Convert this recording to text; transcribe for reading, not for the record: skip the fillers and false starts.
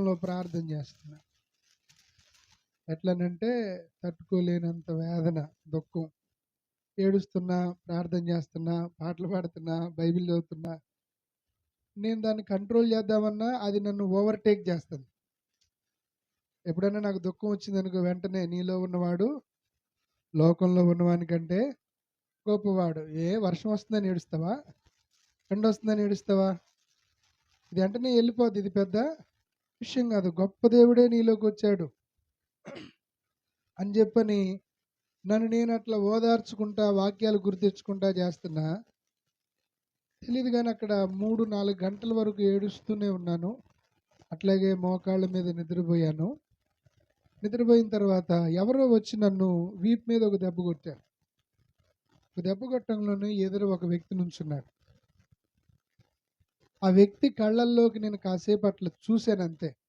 లోకంలో ప్రార్థన చేస్తున్నా. ఎట్లనంటే తట్టుకోలేనంత వేదన, దుఃఖం. ఏడుస్తున్నా, ప్రార్థన చేస్తున్నా, పాటలు పాడుతున్నా, బైబిల్ చదువుతున్నా. నేను దాన్ని కంట్రోల్ చేద్దామన్నా అది నన్ను ఓవర్‌టేక్ చేస్తుంది. ఎప్పుడైనా నాకు దుఃఖం వచ్చిందనుకో వెంటనే నీలో ఉన్నవాడు లోకంలో ఉన్నవానికంటే గొప్పవాడు. వర్షం వస్తుందని ఏడుస్తావా? ఎండొస్తుందని ఏడుస్తావా? ఇది వెంటనే వెళ్ళిపోద్ది. ఇది పెద్ద విషయం కాదు. గొప్ప దేవుడే నీలోకి వచ్చాడు అని చెప్పని నన్ను నేను అట్లా ఓదార్చుకుంటా, వాక్యాలు గుర్తించుకుంటా చేస్తున్నా. తెలియదు కానీ అక్కడ 3-4 గంటల వరకు ఏడుస్తూనే ఉన్నాను. అట్లాగే మోకాళ్ళ మీద నిద్రపోయాను. నిద్రపోయిన తర్వాత ఎవరో వచ్చి నన్ను వీపు మీద ఒక దెబ్బ కొట్టారు. ఒక దెబ్బ కొట్టడంలోనే ఎదురు ఒక వ్యక్తి నుంచున్నాడు. ఆ వ్యక్తి కళ్ళల్లోకి నేను కాసేపు అట్లా చూశాను అంతే.